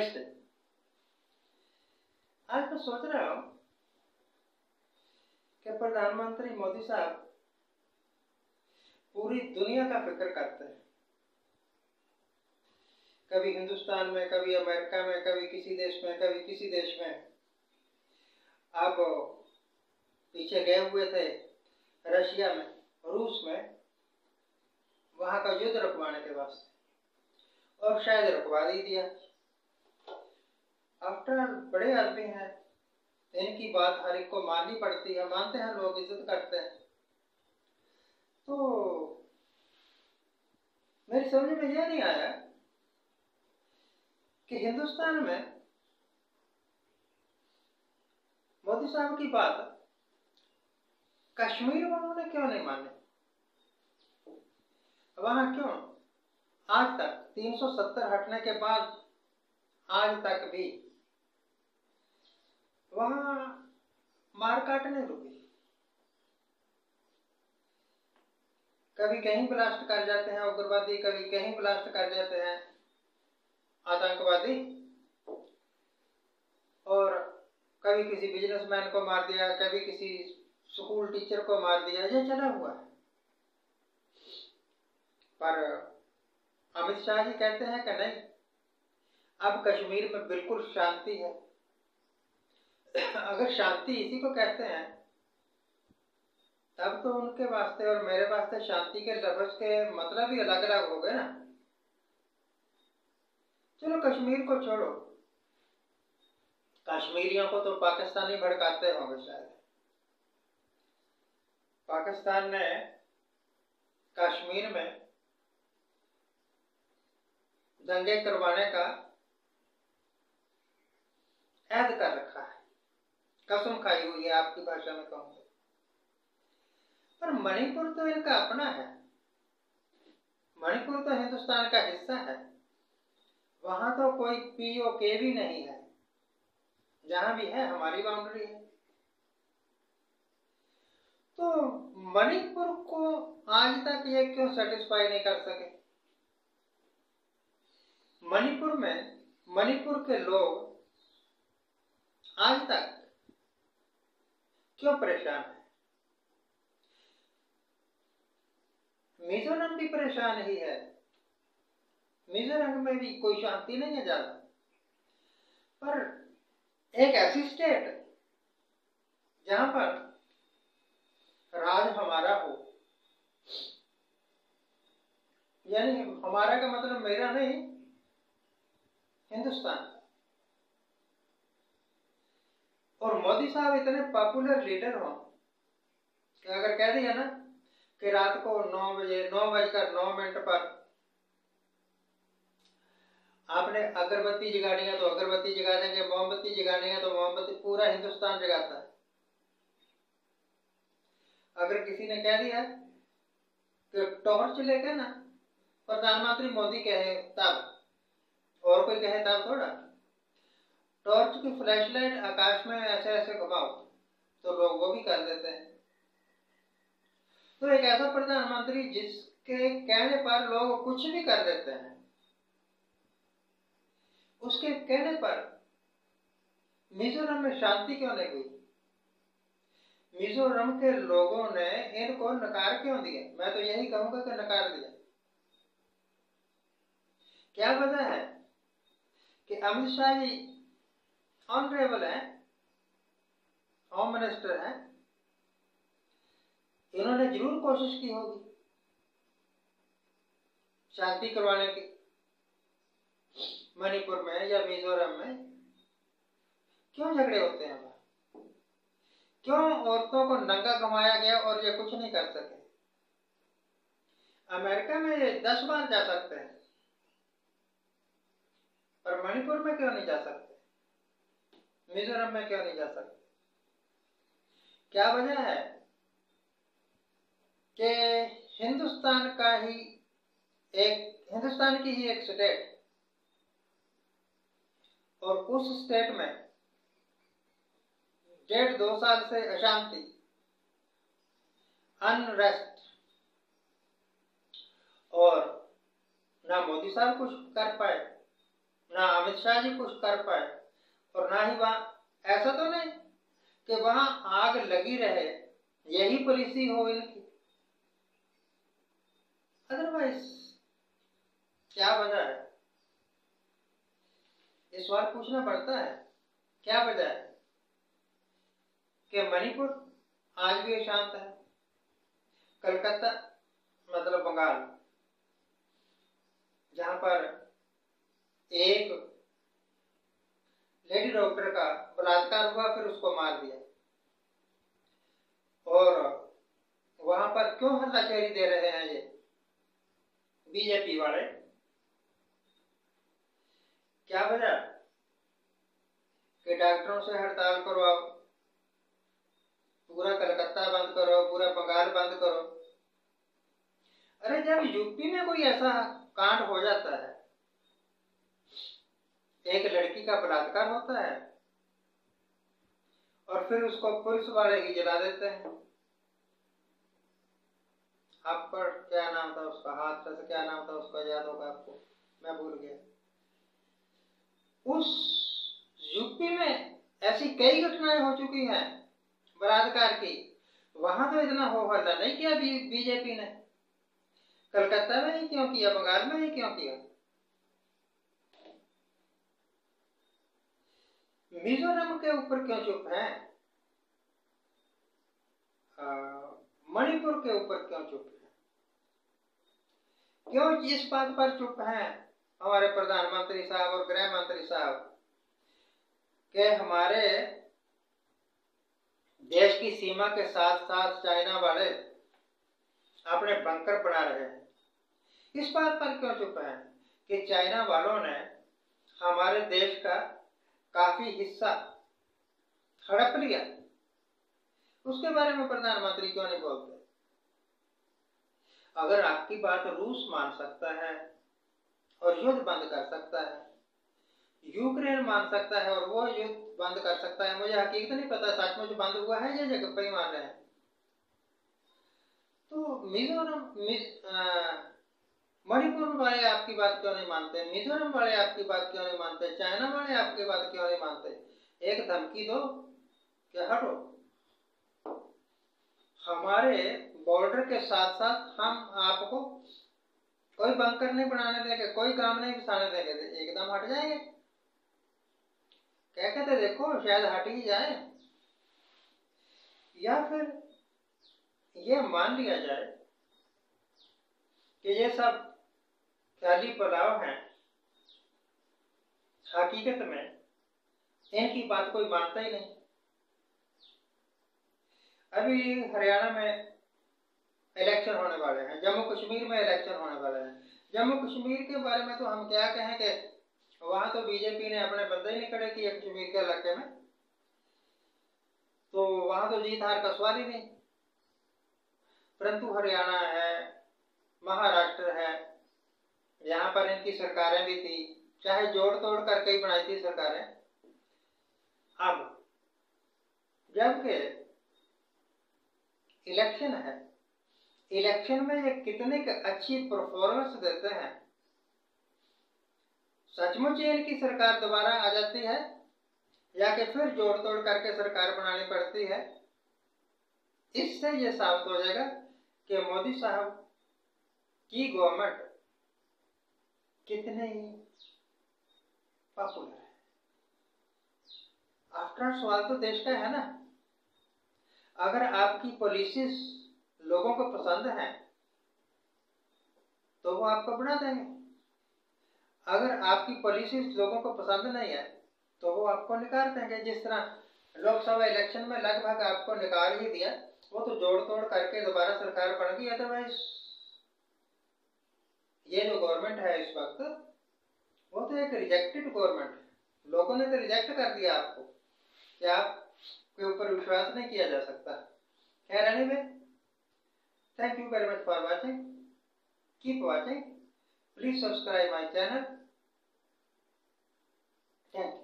नमस्ते। आज मैं सोच रहा हूँ कि प्रधानमंत्री मोदी साहब पूरी दुनिया का फिक्र करते हैं। कभी हिंदुस्तान में, कभी अमेरिका में, कभी किसी देश में, कभी किसी देश में। अब पीछे गए हुए थे रशिया में, रूस में, वहां का युद्ध रुकवाने के वास्ते, और शायद रुकवा ही दिया। आफ्टर बड़े आदमी हैं, इनकी बात हर एक को माननी पड़ती है, मानते हैं लोग, इज्जत करते हैं। तो मेरी समझ में यह नहीं आया कि हिंदुस्तान में मोदी साहब की बात कश्मीर वालों ने क्यों नहीं माने। वहां क्यों आज तक 370 हटने के बाद आज तक भी वहां मारकाट नहीं रुकी। कभी कहीं ब्लास्ट कर जाते हैं उग्रवादी, कभी कहीं ब्लास्ट कर जाते हैं आतंकवादी, और कभी किसी बिजनेसमैन को मार दिया, कभी किसी स्कूल टीचर को मार दिया। ये चला हुआ है। पर अमित शाह जी कहते हैं कि नहीं, अब कश्मीर में बिल्कुल शांति है। अगर शांति इसी को कहते हैं, तब तो उनके वास्ते और मेरे वास्ते शांति के लफ्ज के मतलब ही अलग अलग हो गए ना। चलो कश्मीर को छोड़ो, कश्मीरियों को तो पाकिस्तानी भड़काते होंगे शायद। पाकिस्तान ने कश्मीर में दंगे करवाने का ऐद कर रखा है, कसम खाई हुई है, आपकी भाषा में कहूँ। पर मणिपुर तो इनका अपना है। मणिपुर तो हिंदुस्तान का हिस्सा है। वहां तो कोई पीओके भी नहीं है। जहां भी है हमारी बाउंड्री है। तो मणिपुर को आज तक ये क्यों सेटिस्फाई नहीं कर सके। मणिपुर में मणिपुर के लोग आज तक क्यों परेशान है। मिजोरम भी परेशान ही है। मिजोरम में भी कोई शांति नहीं है ज्यादा। पर एक ऐसी स्टेट जहां पर राज हमारा हो, यानी हमारा का मतलब मेरा नहीं, हिंदुस्तान। और मोदी साहब इतने पॉपुलर लीडर हो कि अगर कह दिया ना कि रात को 9 बजे 9:09 पर आपने अगरबत्ती जगानी है तो अगरबत्ती जगा देंगे, मोमबत्ती जगानी है तो मोमबत्ती, पूरा हिंदुस्तान जगाता है। अगर किसी ने कह दिया कि टॉर्च लेके ना प्रधानमंत्री मोदी कहे तब, और कोई कहे तब थोड़ा, टॉर्च की फ्लैशलाइट आकाश में ऐसे ऐसे घुमाओ तो लोग वो भी कर देते हैं। तो एक ऐसा प्रधानमंत्री जिसके कहने पर लोग कुछ भी कर देते हैं, उसके कहने पर मिजोरम में शांति क्यों नहीं हुई। मिजोरम के लोगों ने इनको नकार क्यों दिया। मैं तो यही कहूंगा कि नकार दिया। क्या वजह है कि अमित शाह जी ऑनरेबल है, होम मिनिस्टर है, इन्होंने जरूर कोशिश की होगी शांति करवाने की मणिपुर में या मिजोरम में। क्यों झगड़े होते हैं वहां, क्यों औरतों को नंगा घुमाया गया और ये कुछ नहीं कर सके। अमेरिका में ये 10 बार जा सकते हैं, पर मणिपुर में क्यों नहीं जा सकते, मिजोरम में क्यों नहीं जा सकते। क्या वजह है कि हिंदुस्तान की ही एक स्टेट, और उस स्टेट में 1.5-2 साल से अशांति, अनरेस्ट, और ना मोदी साहब कुछ कर पाए, ना अमित शाह जी कुछ कर पाए, और ना ही वहां ऐसा तो नहीं कि वहां आग लगी रहे, यही पॉलिसी हो इनकी। अदरवाइज क्या वजह है? ये सवाल पूछना पड़ता है, क्या वजह है कि मणिपुर आज भी अशांत है, कलकत्ता मतलब बंगाल, जहां पर एक लेडी डॉक्टर का बलात्कार हुआ, फिर उसको मार दिया, और वहां पर क्यों हल्लाशेरी दे रहे हैं ये बीजेपी वाले? क्या वजह कि डॉक्टरों से हड़ताल करो, आप पूरा कलकत्ता बंद करो, पूरा बंगाल बंद करो। अरे जब यूपी में कोई ऐसा कांड हो जाता है, एक लड़की का बलात्कार होता है, और फिर उसको पुलिस वाले ही जला देते हैं। आप पर क्या नाम था उसका, हाथ से क्या नाम था उसका, याद होगा आपको, मैं भूल गया। उस यूपी में ऐसी कई घटनाएं हो चुकी हैं बलात्कार की, वहां तो इतना हो हल्ला नहीं किया बीजेपी ने। कलकत्ता में ही क्यों किया, बंगाल में ही क्यों किया? मिजोरम के ऊपर क्यों चुप है? मणिपुर के ऊपर क्यों चुप है? क्यों इस बात पर चुप है हमारे प्रधानमंत्री साहब और गृह मंत्री साहब के हमारे देश की सीमा के साथ साथ चाइना वाले अपने बंकर बना रहे हैं? इस बात पर क्यों चुप है कि चाइना वालों ने हमारे देश का काफी हिस्सा हड़प लिया? उसके बारे में प्रधानमंत्री क्यों नहीं बोलते? अगर आपकी बात रूस मान सकता है और युद्ध बंद कर सकता है, यूक्रेन मान सकता है और वो युद्ध बंद कर सकता है, मुझे हकीकत नहीं पता सचमुच बंद हुआ है या जगह पे ही मान रहे हैं, तो मणिपुर वाले आपकी बात क्यों नहीं मानते? मिजोरम वाले आपकी बात क्यों नहीं मानते? चाइना वाले आपकी बात क्यों नहीं मानते? एक धमकी दो क्या हटो। हमारे बॉर्डर के साथ साथ हम आपको कोई बंकर नहीं बनाने देंगे, कोई काम नहीं बिसाने देंगे, एकदम हट जाएंगे। क्या कहते देखो, शायद हट ही जाए, या फिर ये मान लिया जाए कि ये सब ख्याली पुलाव हैं, हकीकत में इनकी बात कोई मानता ही नहीं। अभी हरियाणा में इलेक्शन होने वाले हैं, जम्मू कश्मीर में इलेक्शन होने वाले हैं। जम्मू कश्मीर के बारे में तो हम क्या कहें कि वहां तो बीजेपी ने अपने बंदे ही नहीं खड़े किए कश्मीर के इलाके में, तो वहां तो जीत हार का सवाल ही नहीं। परंतु हरियाणा है, महाराष्ट्र है, यहाँ पर इनकी सरकारें भी थी, चाहे जोड़ तोड़ करके ही बनाई थी सरकारें। अब जबकि इलेक्शन है, इलेक्शन में ये कितने अच्छी परफॉर्मेंस देते हैं, सचमुच इनकी सरकार दोबारा आ जाती है या कि फिर जोड़ तोड़ करके सरकार बनानी पड़ती है? इससे ये साबित हो जाएगा कि मोदी साहब की गवर्नमेंट कितने पॉपुलर है। आफ्टर सवाल तो देश का है ना। अगर आपकी पॉलिसीज लोगों को पसंद है तो वो आपको बना देंगे, अगर आपकी पॉलिसीज लोगों को पसंद नहीं है तो वो आपको निकाल देंगे। जिस तरह लोकसभा इलेक्शन में लगभग आपको निकाल ही दिया, वो तो जोड़ तोड़ करके दोबारा सरकार बन गई। अदरवाइज ये जो गवर्नमेंट है इस वक्त, वो तो एक रिजेक्टेड गवर्नमेंट, लोगों ने तो रिजेक्ट कर दिया आपको कि आपके ऊपर विश्वास नहीं किया जा सकता। खैर anyway, thank you very much for watching, keep watching, please subscribe my channel, thank you.